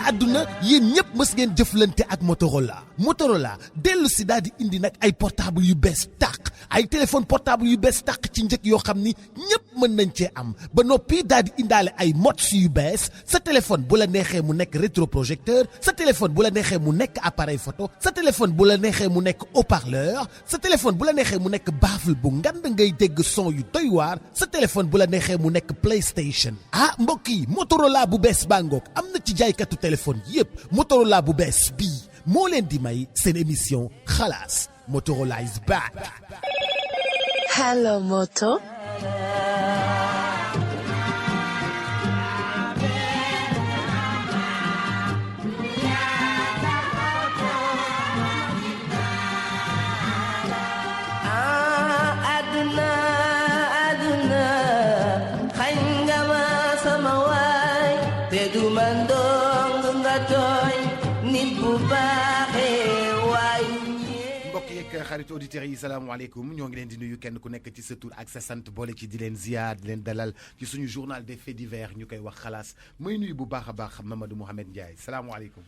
àdduna yéen ñëpp mës ngeen jëflante ak Motorola dellu si daal di indi nag ay portable yu bees tàq ay téléphone portable yu bees tàq ci njëkk yoo xam ni ñëpp mën nañ cee am ba noppi daal di indaale ay modes yu bees sa téléphone bu la neexee mu nekk rétroprojecteur sa téléphone bu la neexee mu nekk appareil photo sa téléphone bu la neexee mu nekk haut-parleur sa téléphone bu la neexee mu nekk baffle bu ngand ngay dégg son yu doy waar sa téléphone bu la neexee mu nekk PlayStation mbokk yi Motorola bu bees baa ngoog am na ci jaaykatu téléphone yépp Motorola bu bees bii moo leen di may seen émission xalaas Motorola is back. Hello Moto. xarit auditeurs yi salaamaaleykum ñoo ngi leen di nuyu kenn ku nekk ci sa tur ak sa sant boole ci di leen ziar di leen dalal ci suñu journal des faits divers ñu koy wax xalaas may nuyu bu baax a baax Mamadou Mouhamed Ndiaye salaamaaleykum.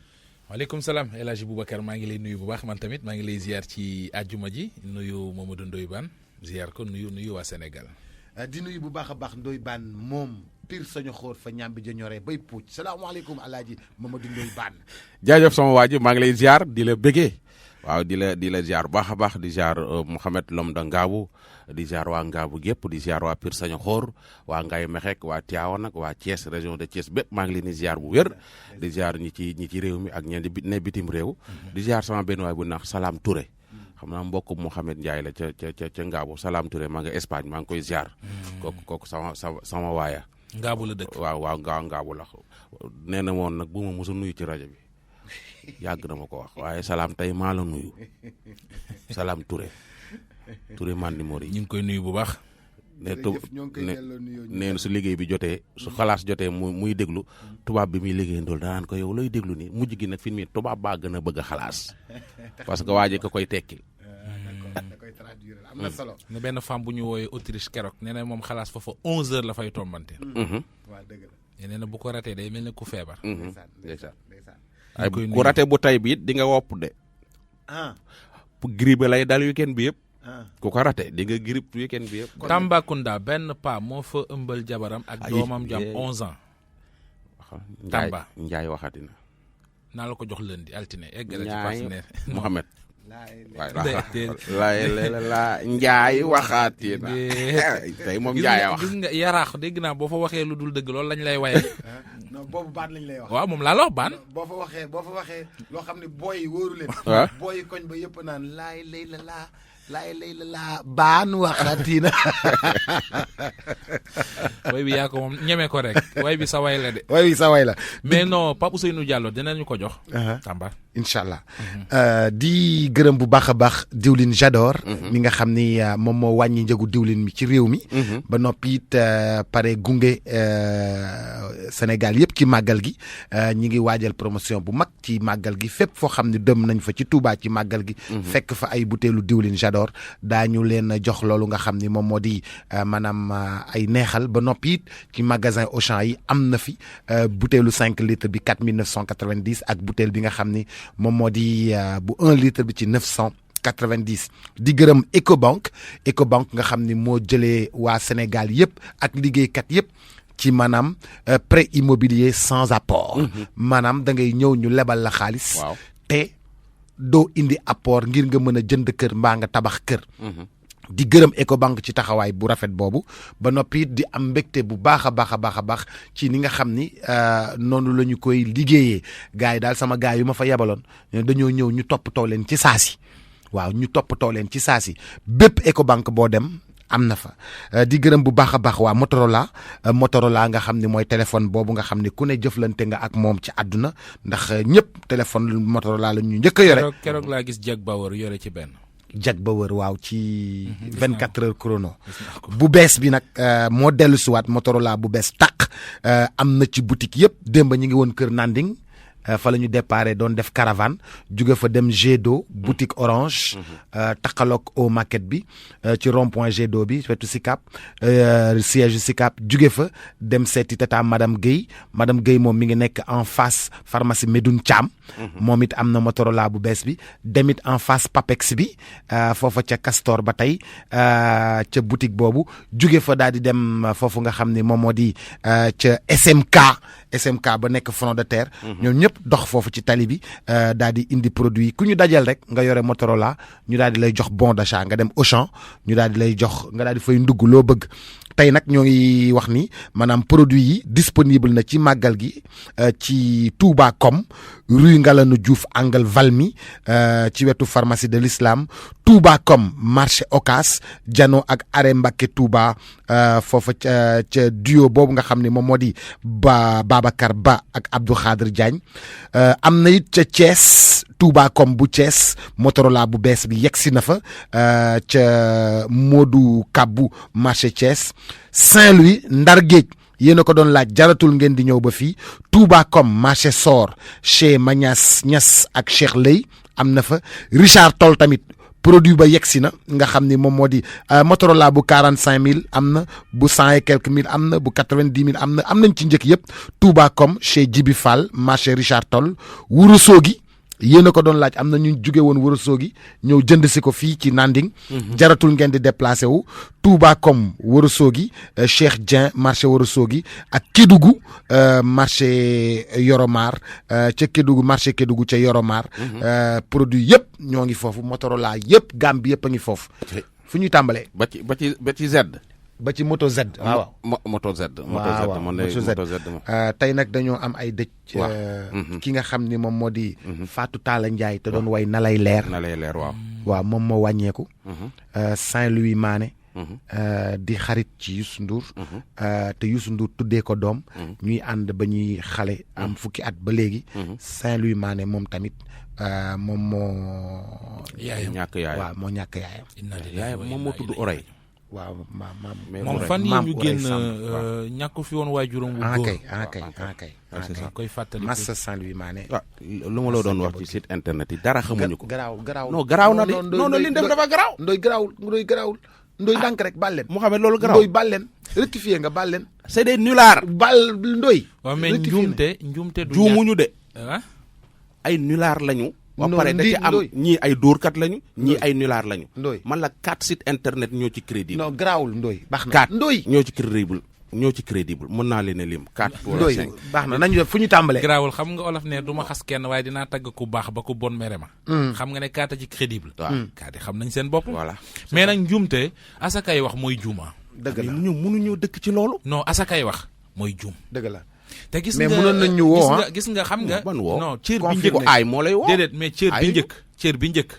waaleykum salaam El Hadj Boubacar maa ngi lay nuyu bu baax man tamit maa ngi lay ziar ci àjjuma ji nuyu Mamadou Ndoye Bane ziar ko nuyu waa Sénégal. di nuyu bu baax a baax Ndoye Bane moom pire sañu xoor fa ñaam bi jañoree bay puuc salaamaaleykum El Hadj Mamadou Ndoye Bane. jaajëf sama waa ji maa ngi lay ziar di la bëggee. waaw di la ziar baax a baax di ziar Mouhamed Lom da Ngaabu di ziar waa Ngaabu gépp di ziar waa Pire Sañoxoor waa Ngaye Mexek waa Tivaouane nag waa Thiès région de Thiès bépp maa ngi leen di ziar bu wér di ziar ñi ci réew mi ak ñenn ne bitim réew di ziar sama benn waay bu naax Salam Touré xam naa mbokk Mouhamed Ndiaye la ca Ngaabu Salam Touré maa nga Espagne maa ngi koy ziar kooku sama waaya Ngaabu la dëkk waaw Ngaabu la nee na woon nag bu ma mosa nuyu ci rajo bi yàgg na ma ko wax waaye salaam tey maa la nuyu Salam Touré Mandi Mori ñu ngi koy nuyu bu baax. neen su liggéey bi jotee su xalaas jotee muy déglu tubaab bi muy liggéey ndool danaan ko yow looy déglu ni mujj gi nag fi mu tubaab baa gën a bëgg a xalaas parce que waaje ko koy tekkil. am na solo. ne benn femme bu ñu wooyee Autriche keroog nee na moom xalaas foofa 11h la fay tombante. waaw dëgg la. nee na bu ko ratee day mel ne ku feebar. ndeysaan ay ku rate bu tay bi it di nga wopp de. grippe lay dal weekend bi yëpp. ku ko rate di nga grippe weekend bi yëpp. Tambacounda benn pa moo fa ëmbal jabaram ak doomam ju am 11 ans. Tamba Njaay waxati na. naa la ko jox lundi altine egg la ci partenaire Mohamed. la Njaay waxaati na tey moom Njaay wax. gis nga yaraax dégg naa boo fa waxee lu dul dëgg loolu lañ lay waye. non boobu baan lañ lay wax. waaw moom laa la wax baan. boo fa waxee loo xam ne booy yi wóoru leen. waaw booy yi koñ ba yëpp naan laay lay la laa baan waxaati na. way bi yaa ko moom ñeme ko rek way bi sa way la de. way bi sa way la. mais non Pape Ousseynou Diallo dinañu ko jox. Tamba. incha allah di gërëm bu baax a baax diwlin Jador. mi nga xam ni moom moo wàññi njëgu diwlin mi ci réew mi. ba noppi it pare gunge Sénégal yëpp ci màggal gi ñi ngi waajal promotion bu mag ci màggal gi fépp foo xam ne dem nañ fa ci Touba ci màggal gi. fekk fa ay butéelu diwlin Jador daañu leen jox loolu nga xam ni moom moo di maanaam ay neexal ba noppi it ci magasin Auchan yi am na fi butéelu 5 litres bi 4990 ak butéel bi nga xam ni moom moo di bu 1 litre bi ci 990 di gërëm Ecobank nga xam ni moo jëlee waa Sénégal yëpp ak liggéeykat yëpp ci maanaam prêt immobilier sans apport. maanaam da ngay ñëw ñu lebal la xaalis. waaw te doo indi apport ngir nga mën a jënd kër mbaa nga tabax kër. di gërëm Ecobank ci taxawaay bu rafet boobu ba noppi di am mbégte bu baax a baax ci ni nga xam ni noonu la ñu koy liggéeyee gars yi daal sama gars yu ma fa yebaloon dañoo ñëw ñu toppatoo leen ci saasi waaw ñu toppatoo leen ci saasi bépp Ecobank boo dem am na fa di gërëm bu baax a baax waa Motorola nga xam ni mooy téléphone boobu nga xam ni ku ne jëflante nga ak moom ci àdduna ndax ñëpp téléphone Motorola la ñu njëkk a yore. keroog laa gis Jack Bauer yore ci benn. Jack Bauer waaw ci 24 heures chrono bu bees bi nag moo dellu siwaat Motorola bu bees tàq am na ci boutique yëpp démb ñi ngi woon Kër Nanding fa la ñu déparé doon def caravane jóge fa dem Jet d'eau boutique Orange taxaloog au maquette bi ci rond-point Jet d'eau bi wetu Sicap siège Sicap jóge fa dem seeti tata madame Guèye moom mi ngi nekk en face pharmacie Medoune Thiam moom it am na Motorola bu bees bi demit en face Papex bi foofa ca Castor ba tey ca boutique boobu jóge fa daal di dem foofu nga xam ne moom moo di ca SMK ba nekk front de terre ñoom ñëpp dox foofu ci tali bi daal di indi produit ku ñu dajal rek nga yore Motorola ñu daal di lay jox bon d'achat nga dem Auchan ñu daal di lay jox nga daal di fay ndugg loo bëgg tey nag ñoo ngi wax ni maanaam produit yi disponible na ci màggal gi ci Touba com rue Ngalanu Diouf angle Valmy ci wetu pharmacie de l'Islam Touba com marché Ocas jano ak arrêt Mbacké Touba foofa ca duo boobu nga xam ne moom moo di Babacar Ba ak Abdou Khadir Diagne am na it ca Thiès Touba com bu Thiès Motorola bu bees bi yegsi na fa ca Modou Kabou marché Thiès Saint-Louis Ndar Géej yéen a ko doon laaj jaratul ngeen di ñëw ba fii Touba com marché Sor chez Magnas Niass ak Cheikh Lay am na fa Richard Toll tamit produit ba yegsi na nga xam ni moom moo di Motorola bu 45 000 am na bu 100 et quelques mille am na bu 90 000 am na am nañ ci njëkk yëpp Touba com chez Djibi Fall marché Richard Toll Ourossogui yéen a ko doon laaj am na ñu jóge woon Ourossogui ñëw jënd si ko fii ci Nanding jaratul ngeen di déplacé wu Touba com Ourossogui Cheikh Dieng marché Ourossogui ak Kédougou marché Yoromar ca Kédougou marché Kédougou ca Yoromar produit yëpp ñoo ngi foofu Motorola yëpp gamme bi yëpp a ngi foofu fu ñuy tàmbalee ba ci Z. ba ci Moto Z. waaw Moto Z. Moto Z tey nag dañoo am ay dëj. ki nga xam ni moom moo di. Fatou Talla Ndiaye te doon way na lay leer. waaw. waaw moom moo wàññeeku. Saint-Louis Mané. di xarit ci Youssou Ndour. te Youssou Ndour tuddee ko doom. ñuy ànd ba ñuy xale am fukki at ba léegi. Saint-Louis Mané moom tamit moom moo. yaayam ñàkk yaayam waaw moo ñàkk yaayam. yaayam moom moo tudd Oray. waaw moom fan yi ñu génn ñàkk fi woon waajuram bu góor. kay koy fàttali Massa Saint-Louis Mané. lu ma la doon wax ci site internet yi dara xamuñu ko. garaaw non garaaw na de non li def dafa garaaw. ndoy garaawul ndoy ndànk rek bal leen. Mouhamed loolu garaaw ndoy bal leen rectifié nga bal leen. c'est des nullards. bal ndoy. waaw mais njuumte du juumuñu de. ah ay nullards lañu. ba pare da ci am ñii ay dóorkat lañu. ñii ay nullards lañu. ndoy man la 4 sites internet ñoo ci crédible. non garaawul ndoy baax na. 4 ndoy ñoo ci crédible mën naa leen a lim 4 pour 5. ndoy baax na nañu def fu ñu tàmbalee. garaawul xam nga olof ne du ma xas kenn waaye dinaa tagg ku baax ba ku bon mere ma. xam nga ne kaata ci crédible. waaw kaati xam nañ seen bopp. voilà mais nag njuumte asakay wax mooy juuma. dëgg la ñu mënuñoo dëkk ci loolu. non asakay wax mooy juum. dëgg la. te gis mais nga mënoon nañ ñu woo gis nga xam nga. ban woo non cër bi confirmé njëkk ko aay moo lay woo. déedéet mais cër bi njëkk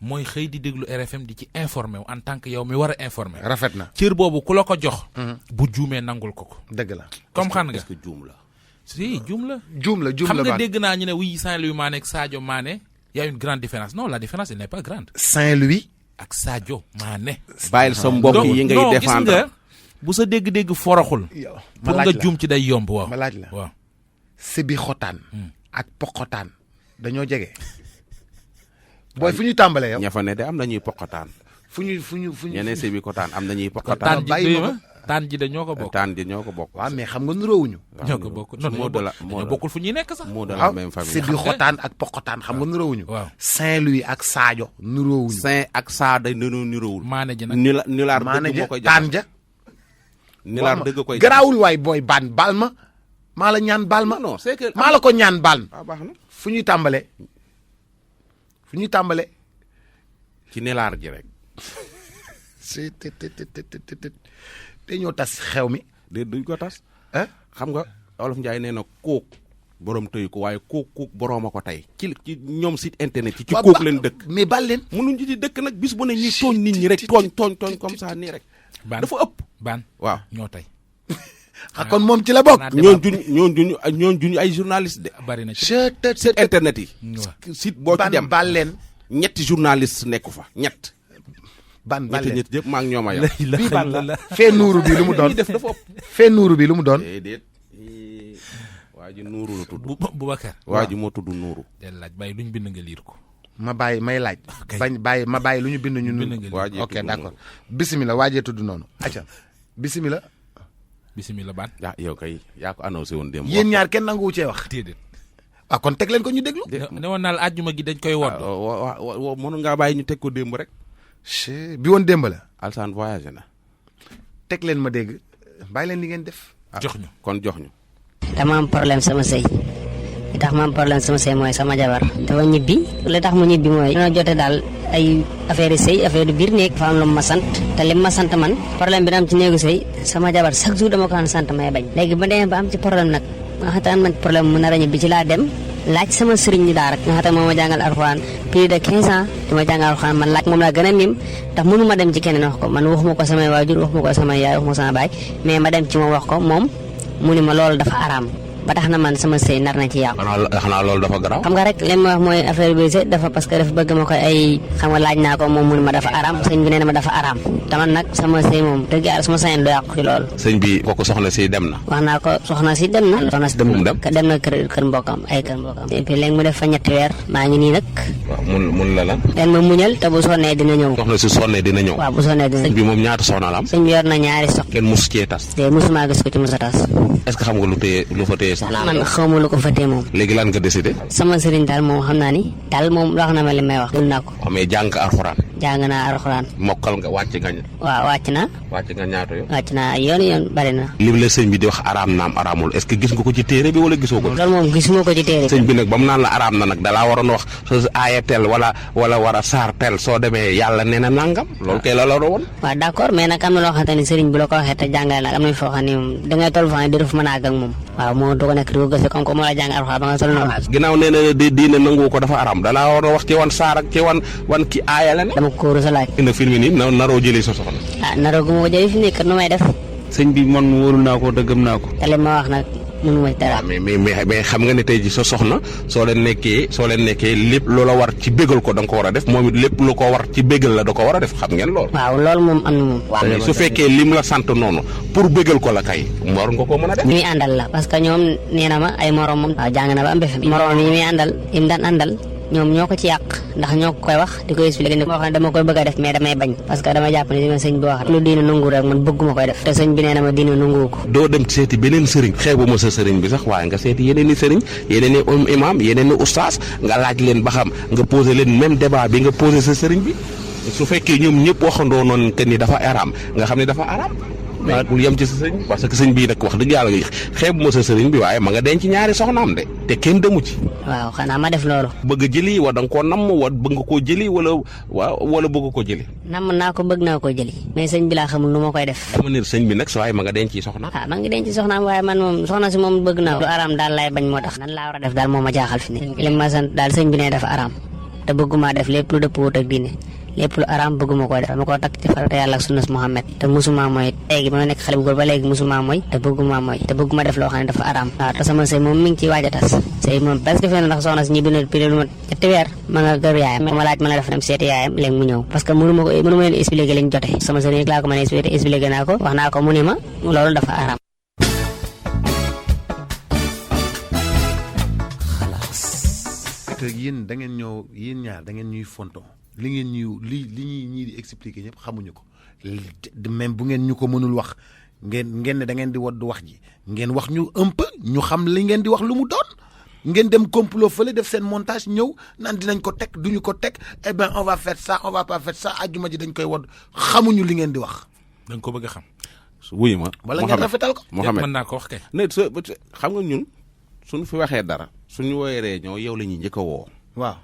mooy xëy di déglu RFM di ci informé wu en tant que yow mi war a informé. rafet na. cër boobu ku la ko jox. bu juumee nangul ko. dëgg la. comme xam nga est-ce que juum la. si juum la. juum la xam nga baax dégg naa ñu ne oui Saint-Louis Mané ak Sadio Mané y a une grande différence non la différence elle n'est pas grande. Saint-Louis. ak Sadio Mané. bàyyil sa mbokk yi ngay non gis défendre. nga bu sa dégg-dégg foroxul. ma pour laaj nga la juum ci day yomb waaw. ma laaj la waaw. Sébi xotaan ak poqotaan dañoo jege. booy fu ñu tàmbalee yow. ña fa ne de am na ñuy poqataan. fu ñu ñeneen sebi ko taan am na ñuy poqataan. taan ji bàyyi ma de taan ji de ñoo ko bokk. taan ji ñoo ko bokk. waaw mais xam nga nuroowuñu. ñoo ko bokk non moo de la dañoo bokkul fu ñuy nekk sax. moo de la waaw même famille. Sébi xotaan ak poqotaan xam nga nuroowuñu. waaw Saint-Louis ak Sadio nuroowuñu. Saint ak Saada dañoo niroowul. Maane ji nag. nilaar maana dëgg ja moo koy taan ja. nilaar dëgg koy garaawul waay booy baal ma. maa la ñaan baal ma. non c'est que maa la ko ñaan baal. ah baax na. fu ñuy tàmbalee. ci nilaar ji rek. te ñoo tas xew mi. de duñ ko tas. ah xam nga Olof Njaay nee na kóok borom tëyu ko waaye kóok boroom a ko tey. ci ñoom site internet yi. ci kóok leen dëkk. mais baal leen. mënuñ ci dëkk nag bis bu ne ñuy tooñ nit ñi rek tooñ comme ça nii rek. baan dafa ëpp. baan waaw ñoo tey. kon moom ci la bokk. ñoon duñu ay journaliste de. bari na ci. site internet yi. waaw site boo ci dem baal leen. ñetti journaliste nekku fa ñett. baal ñetti leen nit yëpp maa ngi ñoom a yem. bii ban la fee nuuru bi lu mu doon def dafa ëpp. fee nuuru bi lu mu doon. déedéet waa ji Nuuru la tudd. Boubacar. waa ji moo tudd Nuuru. del laaj bàyyi luñ bind nga liir ko. ma bàyyi may laaj. ma bàyyi lu ñu bind ñun. waajee ok d'accord bisimilah waajee tudd noonu. acca bisimilah. bisimilah baan. yow kay yaa ko annoncé woon démb. yéen ñaar kenn nanguwu cee wax. déedéet. kon teg leen ko ñu déglu. ne woon naa la àjjuma gi dañ koy wodd. waaw mën ngaa bàyyi ñu teg ko démb rek. bi woon démb la. Alsaan voyagé na. teg leen ma dégg bàyyi leen li ngeen def. jox ñu kon jox ñu. dama am problème sama sëy li tax ma am problème sama sëy mooy sama jabar dafa ñibbi li tax mu ñibbi mooy dina jote daal ay affaire sëy affaire biir néeg dafa am lu ma sant te li ma sant man problème bi na am ci néegu sëy sama jabar chaque jour dama ko daan sant may bañ léegi ba demee ba am ci problème nag nga xam te man problème mu nar a ñibbi ci laa dem laaj sama sëriñ ñi daara nga xam te moom ma jàngal alxuraan plus de 15 ans di ma jàngal alxuraan man laaj moom laa gën a mim ndax mënu ma dem ci keneen wax ko man waxuma ko samay waajur waxuma ko samay yaay waxuma ko sama baay mais ma dem ci moom wax ko moom mu ni ma loolu dafa araam ba tax na man sama sëy nar na ci yàqu. xanaa loolu dafa garaaw. xam nga rek li ma wax mooy affaire bi sëy dafa parce que dafa bëgg ma koy ay xam nga laaj naa ko moom mu ni ma dafa araam sëñ bi nee na ma dafa araam te man nag sama sëy moom dëgg yàlla sama sëy du yàqu ci loolu. sëñ bi kooku soxna si dem na. wax naa ko soxna si dem na. soxna si dem dem na kër mbokkam ay kër mbokkam. et puis léegi mu def fa 3 weer maa ngi nii nag. waaw mun la lan. leen ma muñal te bu sonnee dina ñëw. soxna si sonnee dina ñëw. waaw bu sonnee dina sëñ bi moom ñaata soxna la am. sëñ bi yor na 2 soxna. kenn musu cee tas. te musuma gis ko ci musa tas. est-ce que xam nga lu fa téye soxna. man xawma lu ko fa téye moom. léegi lan nga décidé. sama sëriñ daal moom xam naa ni daal moom wax na ma li may wax dul naa ko. mais jàng alxuraan. jàng naa alxuraan. mokkal nga wàcc nga. waaw wàcc naa. wàcc nga ñaata yoon. wàcc naa yoon bari na. li la sëñ bi di wax araam naam araamul est-ce que gis nga ko ci téere bi wala gisoo ko. loolu moom gisuma ko ci téere bi. sëñ bi nag ba mu naan la araam na nag dalaa waroon wax sa aaya tel wala war a saar tel soo demee yàlla nee na nangam loolu kay la woon. waaw d'accord mais nag am na loo xamante ni sëriñ bu la ko waxee te jàngale nag am nañ foo xam ne moom dangay toll foo xam ne dërëf mën a àgg ak moom. waaw moo doo ko nekk di ko gëstu comme que moo la jàng alxuraan ba nga toll noonu. ginnaaw nee na diine nangu ko dafa araam dalaa war a wax ci wan saar ak ci wan ki aaya la ne. dama ko rusa laaj. indi film nii naroo jëlee sa soxna. naroo gu ma ko jëlee fi nekk nu may def. sëñ bi man wóolu naa ko te gëm naa ko. te li ma wax nag mënu ma dara. mais xam nga ne tey ji sa soxna soo leen nekkee lépp loola war ci bégal ko da nga ko war a def moom it lépp lu ko war ci bégal la da ko war a def xam ngeen loolu. waaw loolu moom am na moom. waaw su fekkee lim la sant noonu pour bégal ko la kay war nga ko mën a def. ñuy àndal la parce que ñoom nee na ma ay morom moom. waaw jàng na ba am BFEM. morom yi muy àndal yi mu daan àndal. ñoom ñoo ko ci yàq ndax ñoo ko koy wax di ko expliqué ne moo xam ne dama koy bëgg a def mais damay bañ parce que dama jàpp ne li ma sëñ bi wax lu diine nangu rek man bëgguma koy def te sëñ bi nee na ma diine nangu ko. doo dem seeti beneen sëriñ xeebuma sa sëriñ bi sax waaye nga seeti yeneen i sëriñ yeneen i imam yeneen i ustaas nga laaj leen ba xam nga posé leen même débat bi nga posé sa sëriñ bi su fekkee ñoom ñëpp waxandoo noonu que ni dafa araam nga xam ne dafa araam. mais bul yem ci sa sëriñ parce que sëñ bii nag wax dëgg yàlla xeebuma sa sëriñ bi waaye ma nga denc 2 soxnaam de te kenn demu ci. waaw xanaa ma def loolu. bëgg a jëli wala da nga koo namm wala bëgg nga koo jëli wala bëgg ko jëli. namm naa ko bëgg naa ko jëli. mais sëñ bi laa xamul nu ma koy def. dama ne sëñ bi nag sa waaye ma nga denc soxnaam. ma nga denc soxnaam waaye man moom soxna si moom bëgg naa ko. lu araam daal laay bañ moo tax. nan laa war a def daal moo ma jaaxal fi ne. li ma sant daal sëñ bi ne dafa araam te bëgguma def lépp lu dëppoo ak diine lépp lu araam bëgguma koy def dama ko takk ci farata yàlla ak sunnas Muhammad te musuma mooy léegi ba ma nekk xale bu góor ba léegi musuma mooy te bëgguma def loo xam ne dafa araam waaw te sama sëy moom mi ngi ciy waaj a tas sëy moom presque fenn ndax soxna si ñibbi na pire lu ma 7 weer ma nga kër yaayam ma laaj ma la def dem seeti yaayam léegi mu ñëw parce que mënu ma leen expliquer liñ jote sama sëy rek laa ko mën a expliquer naa ko wax naa ko mu ni ma loolu dafa araam. yéen da ngeen ñëw yéen ñaar da ngeen ñuy fonto li ngeen li ñuy ñii di expliquer ñëpp xamuñu ko même bu ngeen ñu ko mënul wax ngeen ne da ngeen di woddu wax ji ngeen wax ñu un peu ñu xam li ngeen di wax lu mu doon ngeen dem complot fële def seen montage ñëw naan dinañ ko teg duñu ko teg eh ben on va faire ça on va pas faire ça àjjuma ji dañ koy wodd xamuñu li ngeen di wax. da nga ko bëgg a xam. wuyu ma wala ngeen rafetal ko. Mohamed mën naa ko wax kay. ne xam nga ñun suñu fi waxee dara suñu woowee réunion yow la ñuy njëkk a woo. waaw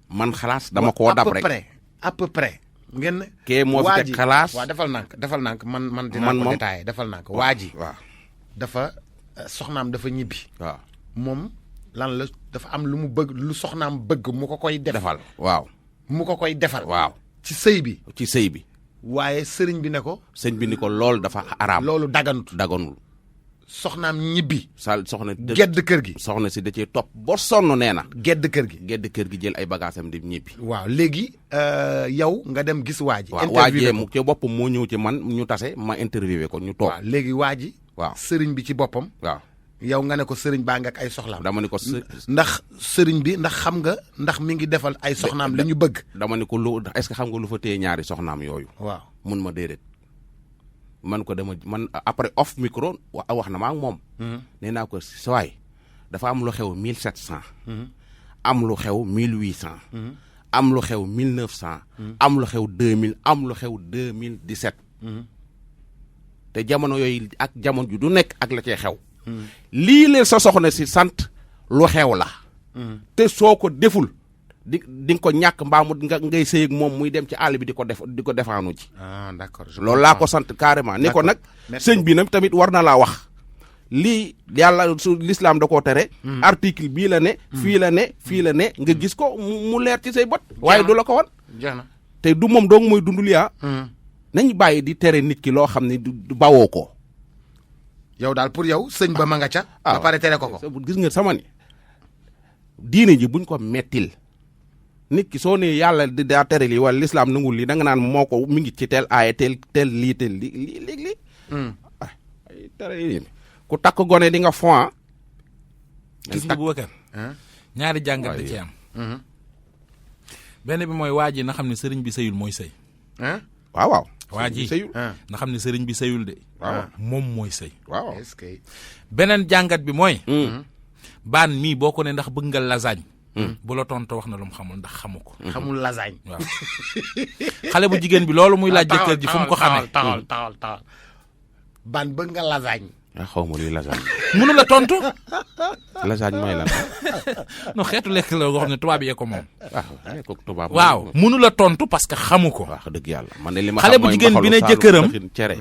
man xalaas dama koo dab rek à peu près ngeen. kee moo fi teg xalaas waaw defal nànk man dinaa ko détaillé defal nànk waa ji. waaw dafa soxnaam dafa ñibbi. waaw moom lan la dafa am lu mu bëgg lu soxnaam bëgg mu ko koy defal. waaw mu ko koy defal. waaw ci sëy bi. ci sëy bi. waaye sëriñ bi ne ko. sëñ bi ni ko loolu dafa araam. loolu daganul. soxnaam ñibbi. soxna gedd kër gi. soxna si da cee topp ba sonn nee na. gedd kër gi jël ay bagaasam di ñibbi. waaw léegi yow nga dem gis waa ji. waaw waa ji ci boppam moo ñëw ci man ñu tase ma interviewé ko ñu toog. waaw léegi waa ji. waaw sëriñ bi ci boppam. waaw yow nga ne ko sëriñ baa nga ak ay soxlaam. dama ni ko ndax sëriñ bi ndax xam nga ndax mi ngi defal ay soxnaam li ñu bëgg. dama ni ko lu est-ce que xam nga lu fa téye ñaari soxnaam yooyu. waaw mun ma déedéet. man ko man après off micro wax na ma ak moom. nee naa ko sawaay dafa am lu xew 1700. am lu xew 1800. am lu xew 1900. am lu xew 2000 am lu xew 2017. te jamono yooyu ak jamono ju du nekk ak la cee xew. lii leen sa soxna si sant lu xew la. te soo ko deful di nga ko ñàkk mbaa mu ngay sëy ak moom muy dem ci àll bi di ko defaanu ci. ah d'accord loolu laa ko sant carrément. ni ko nag sëñ bi nag tamit war na laa wax. lii yàlla su l'islam da koo tere. article bii la ne. fii la ne fii la ne nga gis ko mu leer ci say bët. waaye du la ko wan. jeex na te du moom dong mooy dundul yaa. nañ bàyyi di tere nit ki loo xam ne du bawoo ko. yow daal pour yow sëñ ba ma nga ca. ba pare tere ko. gis nga sama ni diine ji buñ ko mettil nit ki soo ne yàlla daa tere lii wala l'islam nangul lii da nga naan moo ko mi ngi ci teel aaye teel lii lii. ay tere yi ku takk gone di nga fon. gis nga Boubacar ñaari jàngat da ci am. benn bi mooy waa ji na xam ne sëriñ bi sëyul mooy sëy. waaw. waa ji na xam ne sëriñ bi sëyul de. waaw moom mooy sëy. waaw est-ce que. beneen jàngat bi mooy. baan mii boo ko ne ndax bëgg nga lasagne. bu la tontu wax na lu mu xamul ndax xamu ko. xamul lasagne. waaw xale bu jigéen bi loolu muy laaj jëkkër ji fu mu ko xamee. taxawal baan bëgg nga lasagne. xaw ma luy lasagne. mënu la tontu. lasagne mooy lan. non xeetu lekk la nga xam ne tubaab yee ko moom. waaw mënu la tontu parce que xamu ko. wax dëgg yàlla man de li ma xale bu jigéen bi ne jëkkëram cere.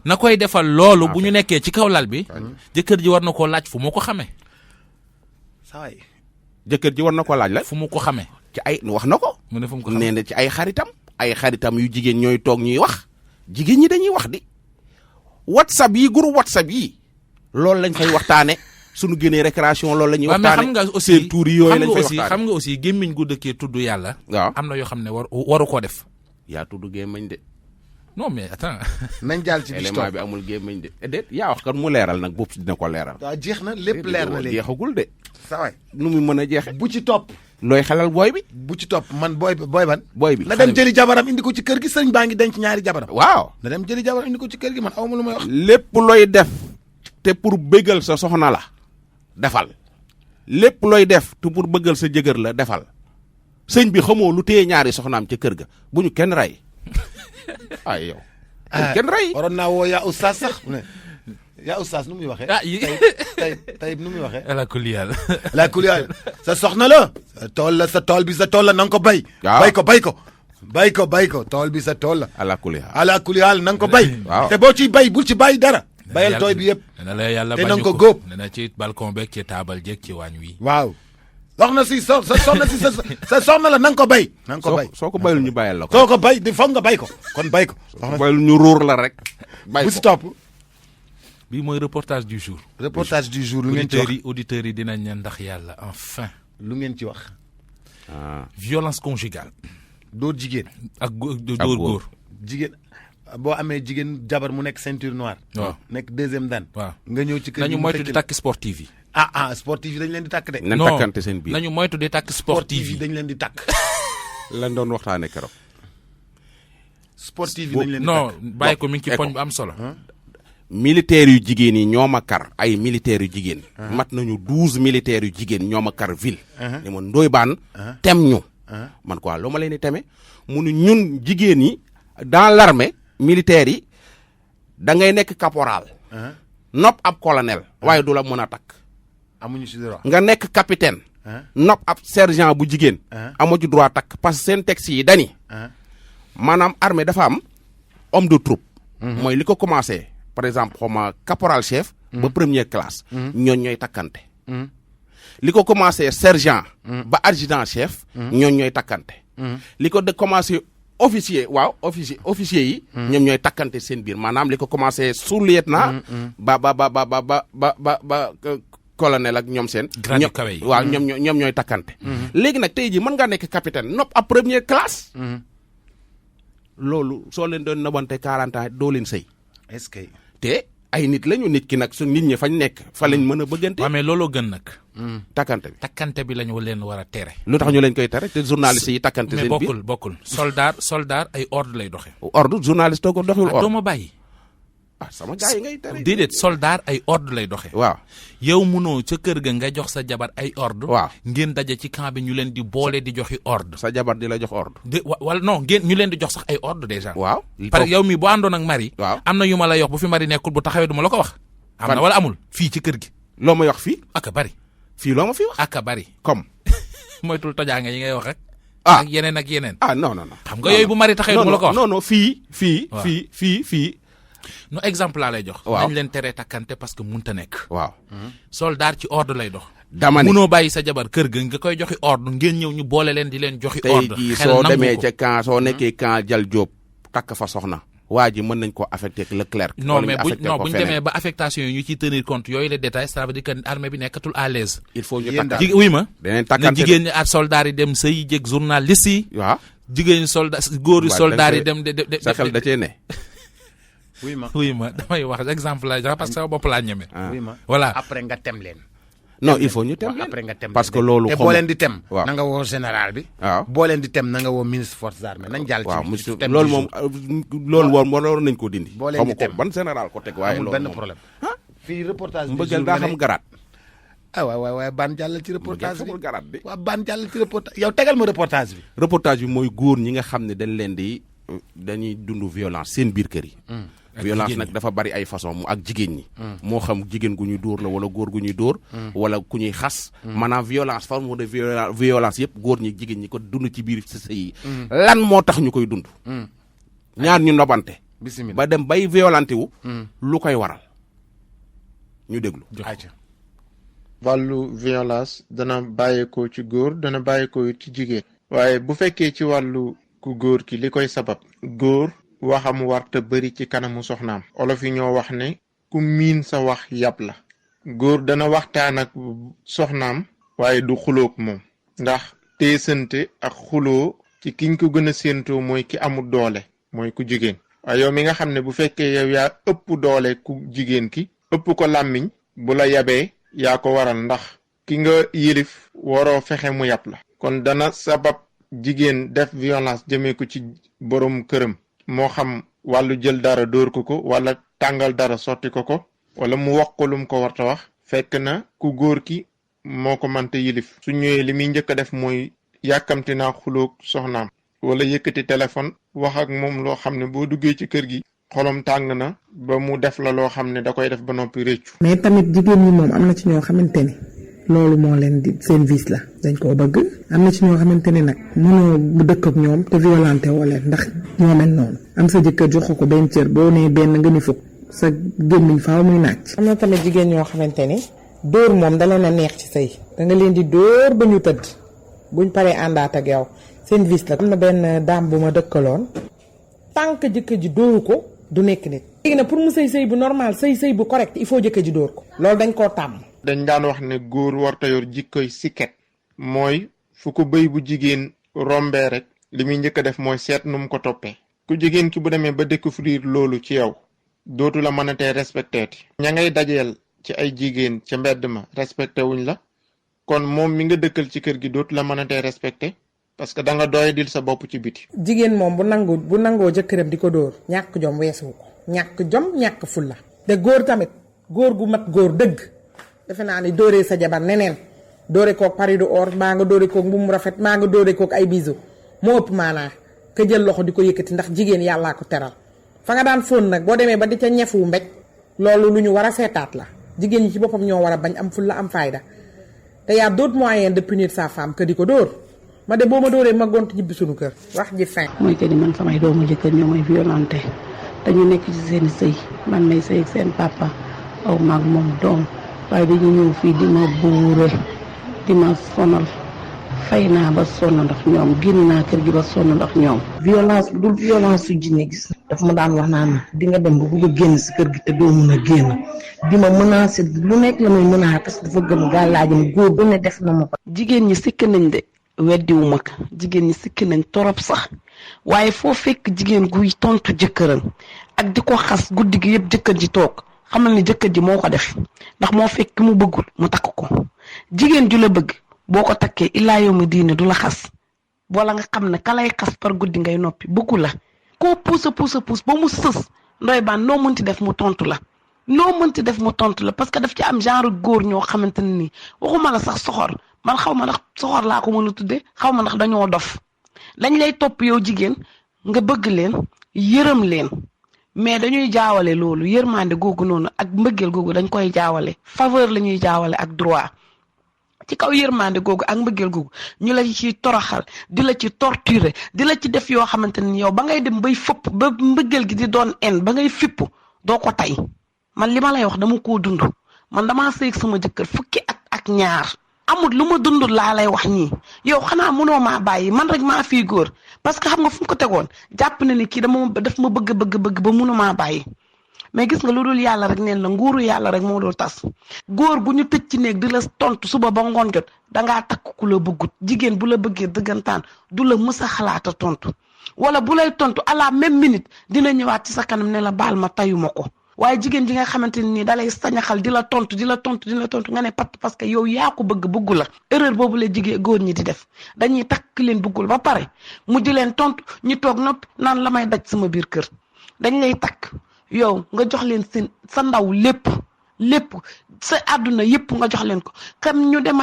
na koy defal loolu bu ñu nekkee ci kaw lal bi. jëkkër ji war na koo laaj fu mu ko xamee. saa jëkkër ji war na ko laaj la. fu mu ko xamee. ci ay wax na ko. mu ne fu mu ko xamee nee na ci ay xaritam yu jigéen ñooy toog ñuy wax. jigéen ñi dañuy wax di. whatsapp yi groupe whatsapp yi. loolu lañ fay waxtaane suñu génnee récréation loolu la ñuy waxtaane. mais xam nga aussi seen tuur yi yooyu lañ fay waxtaane. xam nga aussi gémmiñ gu dëkkee tudd yàlla. waaw am na yoo xam ne waru koo def. yaa tudd gémmiñ de. non mais attends. nañ jàll ci élément bi amul gémmiñ de déet yaa wax kan mu leeral nag boobu dina ko leeral. waaw jeex na lépp leer na léegi jeexagul de. saa waay nu mu mën a jeexe. bu ci topp. looy xelal booy bi. bu ci topp man booy ban. booy bi na dem jëli jabaram indi ko ci kër gi sëriñ baa ngi denc ñaari jabaram. waaw na dem jëli jabaram indi ko ci kër gi man awma lu may wax. lépp looy def te pour bëggal sa soxna la defal lépp looy def te pour bëggal sa jëkkër la defal sëñ bi xamoo lu téye ñaari soxnaam ca kër ga bu ñu kenn rey ay yow. kenn rey waroon naa woo yaa oustaz sax yaa oustaz nu muy waxee. tey nu muy waxee. ala kulli yàlla. ala kulli yàlla sa soxna la. sa tool bi sa tool la na nga ko bay. waaw bay ko tool bi sa tool la. ala kulli yàlla na nga ko bay. waaw te boo ciy bay bul ci bàyyi dara. bayal tooy bi yëpp. dana la yàlla te na bañu nga ko góob. dana ci balcon beeg ci taabal jeeg ci waañ wi. waaw. soxna si sa soxna la na nga ko bay. na nga ko bay soo ko bayul ñu bayal la ko. soo ko bay di foog nga bay ko kon bay ko. soo ko bayul ñu ruur la rek. bay bu ko si topp. bii mooy reportage du jour. reportage du jour lu ngeen ci wax auditeurs yi dinañ ne ndax yàlla enfin. lu ngeen ci wax. violence conjugale. dóor jigéen. ak dóor góor. jigéen boo amee jigéen jabar mu nekk ceinture noire. waaw nekk deuxième dan. waaw nga ñëw ci kër gi nañu moytu di takk sportif yi. sportif yi dañ leen di takk de. nañ takkante seen biir nañu moytu di takk sportif yi dañ leen di takk. lan doon waxtaane keroog. sportif yi dañ leen di non takk. bàyyi ko mi ngi ci poñ bu am solo. militaires yu jigéen yi ñoo ma kar ay militaires yu jigéen. mat nañu 12 militaires yu jigéen ñoo ma kar ville. ni ma Ndoye Bane tem ñu. man quoi lu ma leen di teme mu ne ñun jigéen yi dans l'armée militaires yi da ngay nekk caporal. nopp ab colonel. waaye du la mën a takk. amuñu ci droit. nga nekk capitaine. nopp ab sergent bu jigéen. amoo ci droit takk parce que seen texte yi dani maanaam armée dafa am homme de troupe. mooy li ko commencé par exemple xawma caporal chef. ba première classe. ñooñ ñooy takkante. li ko commencé sergent. ba adjudant chef. ñooñ ñooy takkante. li ko de commencé officier waaw officier yi. ñoom ñooy takkante seen biir maanaam li ko commencé sous-lieutenant. ba colonel ak ñoom seen. grade yu kawe yi waaw ñoom ñooy takkante. léegi nag tey jii mën ngaa nekk capitaine nopp ab première classe. loolu soo leen doon nabante 40 ans doo leen sëy. est-ce que. te ay nit lañu nit ki nag su nit ñi fañ nekk fa lañ mën a bëggante. waaw mais looloo gën nag. takkante bi lañu leen war a tere. lu tax ñu leen koy tere te journaliste yi takkante seen biir mais bokkul soldat ay ordre lay doxe. ordre journaliste ko doxul ordre. doo ma bàyyi. sama gars yi ngay tere. déedéet soldat ay ordre lay doxe. waaw yow munoo ca kër ga nga jox sa jabar ay ordre. waaw ngeen daje ci camp bi ñu leen di boole di joxi ordre. sa jabar di la jox ordre. wala non ngeen ñu leen di jox sax ay ordre déjà. waaw parce que yow mi boo àndoon ak Marie. waaw am na yu ma la yox bu fi Marie nekkul bu taxawee du ma la ko wax. am na wala amul fii ci kër gi. loo ma wax fii. aka bari. fii loo ma fi wax. aka bari. comme. moytul tojaange yi ngay wax rek. ak yeneen ak yeneen. non. xam nga yooyu bu Marie taxawee du ma la ko wax. non fii. no exemple laa lay jox. waaw nañ leen teree takkante parce que munta nekk. waaw. soldat ci ordre lay dox. dama ne munoo bàyyi sa jabar kër ga nga koy joxi ordre ngeen ñëw ñu boole leen di leen joxi ordre. tey jii soo demee ca camp soo nekkee camp Jal Diop takk fa soxna. waa ji mën nañ ko affecté ak Leclerc. non mais bu ñu demee ba affectation yi ñu ciy tenir compte yooyu les détails ça veut dire que armée bi nekkatul à l'aise. il faut ñu takkaat oui ma. danañ na takkante jigéen ñi ak soldats yi dem sëy jég journaliste yi. waaw jigéen góor yi soldats yi dem. sa xel da cee ne. oui ma damay wax exemple la jox parce que sama bopp laa ñeme. oui ma voilà après nga tem leen. non il faut ñu tem leen après nga tem parce que loolu. te boo leen di tem. waaw na nga woo général bi. waaw boo leen di tem na nga woo ministre forces armées nañ jàll. waaw ci monsieur tem loolu moom loolu woon waroon nañ ko dindi. boo leen di tem ban général ko teg waaye amul loolu benn problème. fii reportage bi mbëggal daa xam garaat. waay baan jàllal ci reportage bi garaat bi. waaw baan jàllal ci reportage yow tegal ma reportage bi. reportage bi mooy góor ñi nga xam ne dañ leen di dañuy dund violence seen biir kër yi. violence nag dafa bari ay façon mu ak jigéen ñi. moo xam jigéen gu ñuy dóor la wala góor gu ñuy dóor. wala ku ñuy xas. maanaam violence forme de violence yëpp góor ñi jigéen ñi ko dund ci biir sëy yi. lan moo tax ñu koy dund. ñaar ñu nobante. bismillah ba dem bay violenté wu. lu koy waral ñu déglu. wàllu violence dana bàyyeekoo ci góor dana bàyyeekoo ci jigéen. waaye bu fekkee ci wàllu ku góor ki li koy sabab. góor waxam warta bëri ci kanamu soxnaam. olof yi ñoo wax ne ku miin sa wax yab la. góor dana waxtaan ak soxnaam. waaye du xuloog moom. ndax teesante ak xuloo ci kiñ ko gën a séentoo mooy ki amul doole mooy ku jigéen. waaye yow mi nga xam ne bu fekkee yow yaa ëpp doole ku jigéen ki. ëpp ko làmmiñ bu la yabee. yaa ko waral ndax ki nga yilif waroo fexe mu yab la. kon dana sabab jigéen def violence jëmee ko ci borom këram. moo xam wàllu jël dara dóor ko wala tàngal dara sotti ko wala mu wax ko lum ko warta wax. fekk na ku góor ki moo ko mënta yilif. su ñëwee li muy njëkk a def mooy yàkkamti naa xuloog soxnaam. wala yëkkati téléphone wax ak moom loo xam ne boo duggee ci kër gi. xolom tàng na ba mu def la loo xam ne da koy def ba noppi réccu. mais tamit jigéen ñi moom am na ci ñoo xamante ni loolu moo leen di seen vice la dañ koo bëgg. am na ci ñoo xamante ni nag mënoo bu dëkk ak ñoom te violenté woo leen ndax ñoo mel noonu. am sa jëkkër jox ko benn cër boo nee benn nga ni fukk sa gémmiñ faaw muy naaj. am na tamit jigéen ñoo xamante ni dóor moom da leen a neex ci sëy da nga leen di dóor ba ñu tëdd buñ paree àndaat ak yow seen vice la. am na benn daam bu ma dëkkaloon tànk jëkkër ji dóoru ko. du nekk nit. léegi nag pour mu sëy bu normal sëy bu correct il faut jëkkër ji dóor ko. loolu dañ koo tàmm. dañ daan wax ne góor warta yor jikkoy siket. mooy fu ko bëy bu jigéen rombee rek. li muy njëkk a def mooy seet nu mu ko toppee. ku jigéen ki bu demee ba découvrir loolu ci yow. dootu la mën a tee respecté ti. ña ngay dajeel ci ay jigéen ca mbedd ma respecté wuñ la. kon moom mi nga dëkkal ci kër gi dootu la mën a tee respecté. parce que da nga doy dil sa bopp ci biti. jigéen moom bu nangoo jëkkëram di ko dóor ñàkk jom weesuwu ko ñàkk jom ñàkk fulla te góor tamit góor gu mat góor dëgg defe naa ni dóoree sa jabar neneen dóore kook pari du or maa nga dóore kook mbuum rafet maa nga dóore kook ay bisu moo ëpp maanaa ka jël loxo di ko yëkkati ndax jigéen yàllaa ko teral fa nga daan fóon nag boo demee ba di ca ñefu mbéj loolu lu ñu war a seetaat la jigéen ñi ci boppam ñoo war a bañ am fulla am fayda te y a d'autres moyens de punir sa femme que di ko dóor ma de boo ma dóoree ma gont ñibbi suñu kër wax ji fin. mooy que ni man samay doomu jëkkër ñoo may violenté dañu nekk ci seen sëy man may sëy ak seen papa aw maag moom doom waaye dañu ñëw fii di ma buure di ma sonal fay naa ba sonn ndax ñoom génn naa kër gi ba sonn ndax ñoom. violence bu dul violence su jinne gis daf ma daan wax naan di nga dem ba bugg a génn si kër gi te doo mun a génn di ma menacé lu nekk la may menacé parce que dafa gëm gàllaajam góor bu ne def na ma ko. jigéen ñi sikk nañ de. weddiwu mag jigéen ñi sikki nañ torop sax waaye foo fekk jigéen guy tontu jëkkëram ak di ko xas guddi gi yëpp jëkkër ji toog xamal ni jëkkër ji moo ko def ndax moo fekk ki mu bëggul mu takk ko jigéen ju la bëgg boo ko takkee illaa yow mi diine du la xas wala nga xam ne ka lay xas par guddi ngay noppi bëggu la koo puus ba mu sës Ndoye Bane noo mënti def mu tontu la parce que daf ci am genre góor ñoo xamante ne nii waxuma la sax soxor man xaw ma ndax soxor laa ko mën a tuddee xaw ma ndax dañoo dof dañ lay topp yow jigéen nga bëgg leen yërëm leen mais dañuy jaawale loolu yërmande googu noonu ak mbëggeel googu dañ koy jaawale faveur la ñuy jaawale ak droit ci kaw yërmande googu ak mbëggeel googu ñu la ci toroxal di la ci torturer di la ci def yoo xamante ni yow ba ngay dem bay fëpp ba mbëggeel gi di doon en ba ngay fipp doo ko tey man li ma lay wax dama koo dund man damaa sëy sama jëkkër fukki ak ñaar amul lu ma dund laa lay wax ñii yow xanaa mënoo maa bàyyi man rek maa fii góor parce que xam nga fu mu ko tegoon jàpp na ni kii daf ma bëgg ba mënu maa bàyyi mais gis nga lu dul yàlla rek neen la nguuru yàlla rek moo dul tas góor gu ñu tëj ci néeg di la tontu suba ba ngoon jot dangaa takk ku la bëggut jigéen bu la bëggee dëggantaan du la mës a xalaata tontu wala bu lay tontu à la même minute dina ñëwaat ci sa kanam ne la baal ma tayuma ko waaye jigéen ji nga xamante ni dalay sañaxal di la tontu nga ne pat parce que yow yaa ko bëggu la erreur boobu la jigéen góor ñi di def dañuy takk leen bëggul ba pare mu di leen tontu ñu toog noppi naan la may daj sama biir kër dañ lay takk yow nga jox leen sa ndaw lépp sa àdduna yépp nga jox leen ko kam ñu dem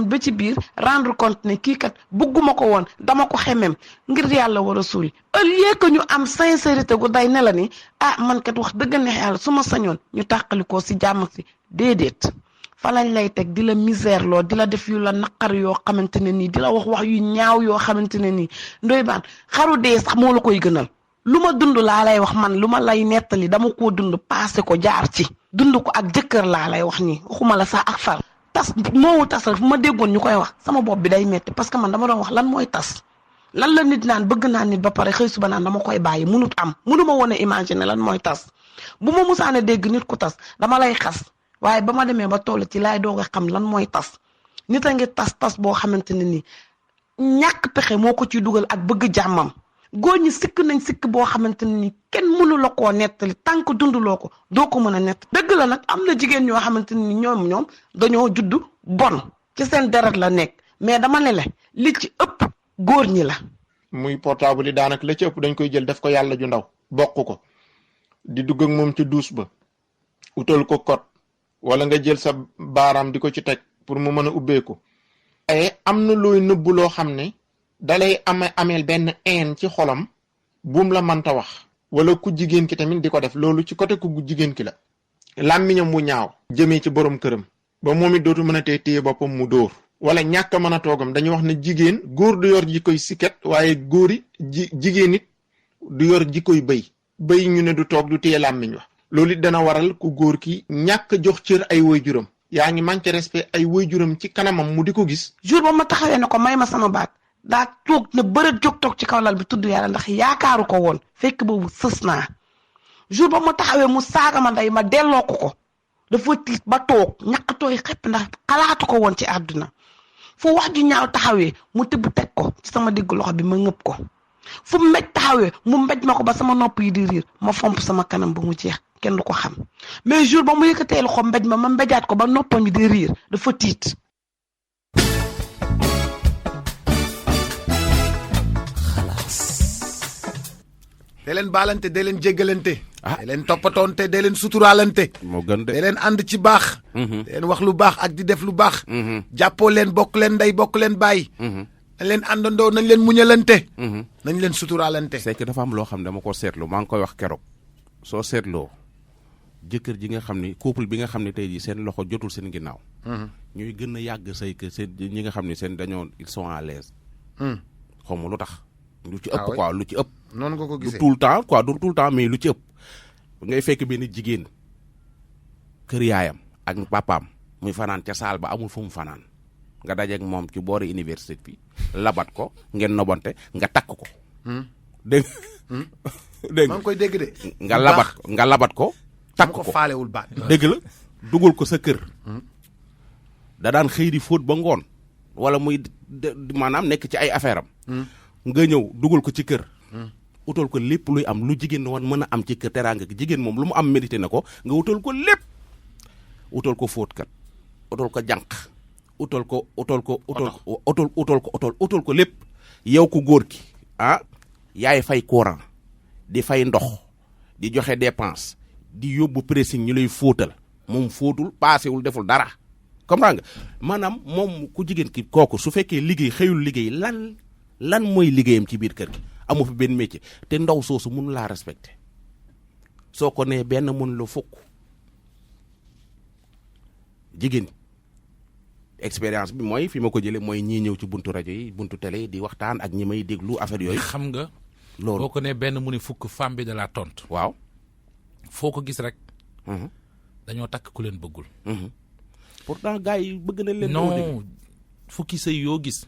ba ci biir rendre compte ne kii kat bëgguma ko woon dama ko xemem ngir yàlla war a suuli au lieu que ñu am sincérité gu day ne la ni man kat wax dëgg neex yàlla su ma sañoon ñu tàqali ko si jàmm si déedéet fa lañ lay teg di la misère loo di la def yu la naqar yoo xamante ne nii di la wax yu ñaaw yoo xamante ne nii Ndoye Bane xaru dee sax moo la koy gënal lu ma dund laa lay wax man lu ma lay nettali dama koo dund passé ko jaar ci dund ko ak jëkkër laa lay wax nii waxuma la sax ak far tas moowu tas rek fu ma déggoon ñu koy wax sama bopp bi day metti parce que man dama doon wax lan mooy tas lan la nit naan bëgg naa nit ba pare xëy suba naan dama koy bàyyi munut am munu ma woon a imaginer lan mooy tas bu ma musaane dégg nit ku tas dama lay xas waaye ba ma demee ba toll ci laay doog a xam lan mooy tas nit a ngi tas boo xamante ne nii ñàkk pexe moo ko ciy dugal ak bëgg jàmmam góor ñi sikk nañ sikk boo xamante ne ni kenn mënu la koo nettali tant que dunduloo ko doo ko mën a nett dëgg la nag am na jigéen ñoo xamante ni ñoom dañoo judd bon ci seen deret la nekk mais dama ne la li ci ëpp góor ñi la. muy portable yi daanaka la ci ëpp dañ koy jël def ko yàlla ju ndaw bokk ko di dugg ak moom ci douche ba utal ko code wala nga jël sa baaraam di ko ci teg pour mu mën a ubbeeku. am na looy nëbbu loo xam ne. dalay ameel benn een ci xolam buum la mënta wax wala ku jigéen ki tamit di ko def loolu ci côté ku jigéen ki la làmmiñam bu ñaaw jëmee ci borom këram ba moom it dootu mën a téye boppam mu dóor wala ñàkk a mën a toogam dañuy wax ne jigéen góor du yor jikkoy siket waaye góori jigéen it du yor jikkoy bëy ñu ne du toog du téye làmmiñ wax loolu it dana waral ku góor ki ñàkk jox cër ay waajuram yaa ngi manqué respect ay waajuram ci kanamam mu di ko gis jour ba ma taxawee ne ko may ma sama baat daa toog na bërët jóg toog ci kaw lal bi tudd yàlla ndax yaakaaru ko woon fekk boobu sës naa jour ba ma taxawee mu saaga ma ndey ma delloo ko dafa tiit ba toog ñàkk tooy xepp ndax xalaatu ko woon ci àdduna fu wax ju ñaaw taxawee mu tibb teg ko ci sama digg loxo bi ma ngëpp ko fu mbéj taxawee mu mbéj ma ko ba sama nopp yi di riir ma fomp sama kanam ba mu jeex kenn du ko xam mais jour ba mu yëkkatee loxo mbéj ma mbéjaat ko ba noppam yi di riir dafa tiit. dee leen baalante dee leen jéggalante. dee leen toppatoonte dee leen suturaalante. moo gën de dee leen ànd ci baax. dee leen wax lu baax ak di def lu baax. jàppoo leen bokk leen ndey bokk leen bàyyi. nañ leen àndandoo nañ leen muñalante. nañ leen suturaalante. c'est que dafa am loo xam ne dama ko seetlu maa ngi koy wax keroog soo seetloo jëkkër ji nga xam ni couple bi nga xam ne tey jii seen loxo jotul seen ginnaaw. ñuy gën a yàgg say kër seen ñi nga xam ne seen dañoo ils sont à l'aise. xaw ma lu tax. lu ci ëpp quoi lu ci ëpp. noonu nga ko gisee du tout le temps quoi du tout le temps mais lu ci ëpp. ngay fekk benn jigéen kër yaayam ak papaam muy fanaan ca saal ba amul fu mu fanaan nga dajeeg moom ci boori université bi labat ko ngeen nobante nga takk ko. dégg nga. maa ngi koy dégg de. nga labat ko. takk ko faalewul baat. dégg la dugal ko sa kër. da daan xëy di fóot ba ngoon wala muy maanaam nekk ci ay affaire am. nga ñëw dugal ko ci kër. utal ko lépp luy am lu jigéen woon mën a am ci kër teraanga gi jigéen moom lu mu am mérité na ko nga utal ko lépp utal ko fóotkat utal ko jànq utal ko lépp yow ko góor ki yaay fay courant di fay ndox di joxe dépense di yóbbu pressing ñu lay fóotal moom fóotul paasewul deful dara comprends nga maanaam moom ku jigéen ki kooku su fekkee liggéey xëyul liggéey lan mooy liggéeyam ci biir kër gi amu fi benn métier te ndaw soosu mun laa respecté soo ko nee benn mun la fukk jigéen expérience bi mooy fi ma ko jëlee mooy ñii ñëw ci buntu rajo yi buntu télé yi di waxtaan ak ñi may déglu affaire yooyu. xam nga. loolu boo ko nee benn mu ne fukk femme bi da laa tontu. waaw. foo ko gis rek. dañoo takk ku leen bëggul. pourtant gars yi bëgg nañ leen. non fukki sëy yoo gis.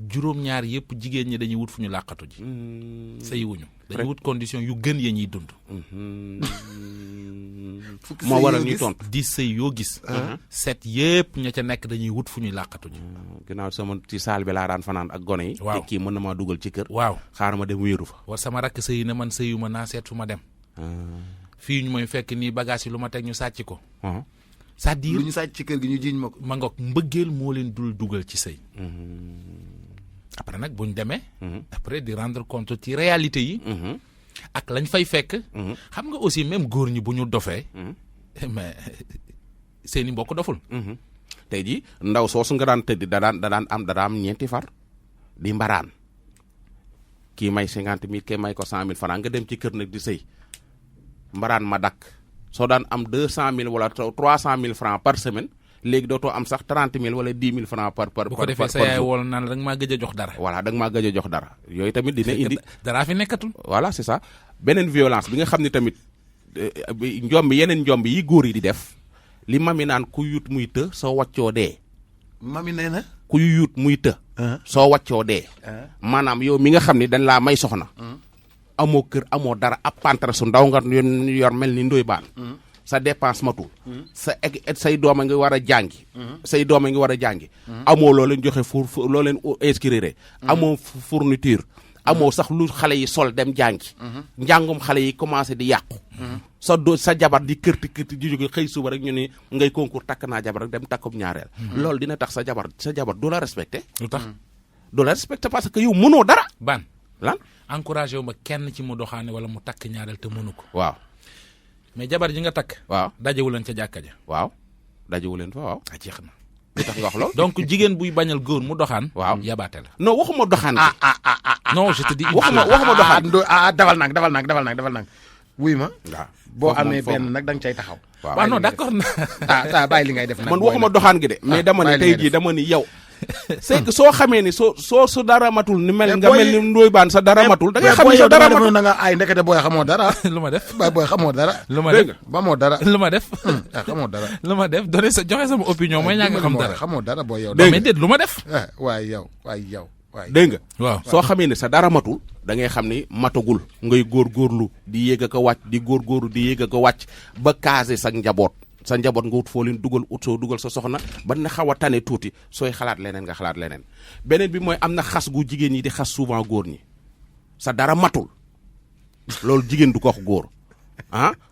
juróom-ñaar yëpp jigéen ñi dañuy wut fu ñu làqatu ji. sëy wuñu dañuy wut condition yu gën ya ñuy dund. moo waral ñuy tontu 10 sëy yoo gis. 7 yëpp ña ca nekk dañuy wut fu ñuy làqatu ji. ginnaaw sama ci saal bi laa daan fanaan ak gone yi. waaw te kii mën na maa dugal ci kër. waaw xaaral ma dem wéeru fa. war sama rakk sëy na man sëyu ma naa seet fu ma dem. fii ñu mooy fekk nii bagage yi lu ma teg ñu sàcc ko. c'est-à-dire lu ñu sàcc ci kër gi ñu jiiñ ma ko. ma ngoog mbëggeel moo leen dul dugal ci sëy. après nag buñ demee. après di rendre compte ci réalité yi. ak lañ fay fekk. xam nga aussi même góor ñi bu ñu dofee. mais seeni mbokk doful. tey jii ndaw soosu nga daan tëdd da daan am ñeenti far di mbaraan kii may 50 000 kii may ko 100 000 francs nga dem ci kër nag di sëy mbaraan ma dakk soo daan am 200 000 wala 300 000 francs par semaine léegi dootoo am sax 30 000 wala 10 000 francs par bu ko defee sa yaay wol naan da nga maa gëj a jox dara. voilà da nga maa gëj a jox dara yooyu tamit dina indi. daraa fi nekkatul. voilà c'est ça beneen violence bi nga xam ne tamit yeneen njomb yi góor yi di def li mami naan ku yut muy të soo waccoo dee. mami nee na. ku yut muy të. soo waccoo dee. maanaam yow mi nga xam ne dañ laa may soxna. amoo kër amoo dara ab pantre su ndaw nga yor mel ni ndoy baan. sa dépense matul. say doom a ngi war a jàngi. say doom a ngi war a jàngi. amoo loo leen joxe loo leen inscrire. amoo fourniture. amoo sax lu xale yi sol dem jàngi. njàngum xale yi commencé di yàqu. sa jabar di kërti di jóge xëy suba rek ñu ni ngay concours takk naa jabar rek dem takkub ñaareel. loolu dina tax sa jabar du la respecté. lu tax du la respecté parce que yow mënoo dara. ban lan encouragé wu ma kenn ci mu doxaane wala mu takk ñaareel te mënu ko. waaw. mais jabar ji nga takk. waaw dajewu leen ca jàkka ja. waaw dajewu leen fa waaw. jeex na. lu tax nga wax loolu. donc jigéen buy bañal góor mu doxaan. waaw yabaate la. non waxuma doxaan. non je te dis. waxuma doxaan. dawal nag. wuy ma. waaw boo amee benn nag da nga cay taxaw. waaw non d'accord na. bàyyi li ngay def nag. man waxuma doxaan gi de. mais dama ni tey jii dama ni yow. c'est que soo xamee ni soo su dara matul ni mel nga mel ni ndooy baan sa dara matul. da ngay xam ni sa dara matul na nga ay ndekete booy xamoo dara. lu ma def booy xamoo dara. lu ma def ba moo dara. lu ma def. xamoo dara. lu ma def joxe sama opinion mooy ñaa nga xam dara. xamoo dara booy yow. mais déet lu ma def. waay yow. dégg nga. waaw soo xamee ne sa dara matul da ngay xam ni matagul ngay góorgóorlu di yéeg a ko wàcc di góorgóorlu di yéeg a ko wàcc ba casé sa njaboot nga wut foo leen soo dugal sa soxna ba na xaw a tane tuuti sooy xalaat leneen nga xalaat leneen beneen bi mooy am na xas gu jigéen ñi di xas souvent góor ñi sa dara matul loolu jigéen du ko wax góor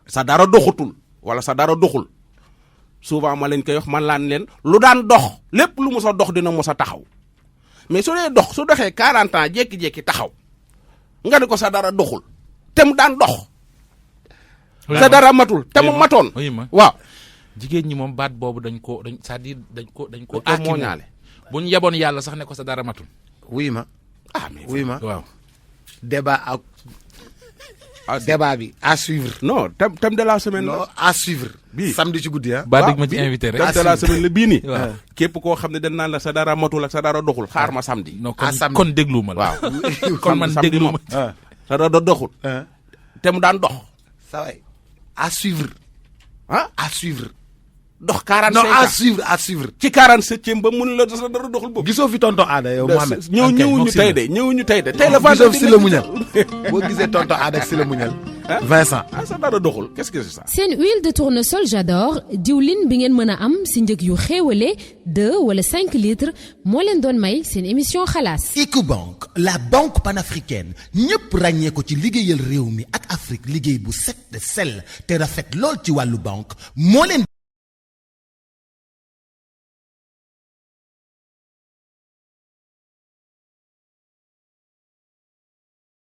sa dara doxutul wala sa dara doxul souvent ma leen koy wax man laan leen lu daan dox lépp lu mos a dox dina mos a taxaw mais su dee dox su doxee 40 ans jékki-jékki taxaw nga di ko sa dara doxul te mu daan dox. sa dara matul te mu matoon. waaw. jigéen ñi moom baat boobu dañ ko c'est-à-dire dañ ko mooñaale. bu ñu yeboon yàlla sax ne ko sa dara matul. wuy ma. mais wuy ma. waaw. débat bi à suivre. non thème de la semaine la. à suivre. bii samedi ci guddi ba dëgg ma ci invité rek. thème de la semaine la bii nii. waaw képp koo xam ne dañ naan la sa dara matul ak sa dara doxul xaar ma samedi. non kon déglu ma la. waaw kon man déglu ma. sa dara doxul. te mu daan dox. sa waay à suivre. à suivre. dox 45 non ans à suivre. ci 47e ba mun la sa dara doxul boobu. gisoo fi tonton Aada yow Mohamed. ñëwuñu tey de. tey la gisoo fi si la muñal boo gisee tonton Aada ak si la muñal Vincent. sa dara doxul qu'est-ce que c'est ça. seen huile de tournesol J'adore diwlin bi ngeen mën a am si njëg yu xéewale 2 wala 5 litres moo leen doon may seen émission xalaas. Ecobank la banque panafricaine ñëpp ràññee ko ci liggéeyal réew mi ak Afrique liggéey bu set te sell te rafet lool ci wàllu banque moo leen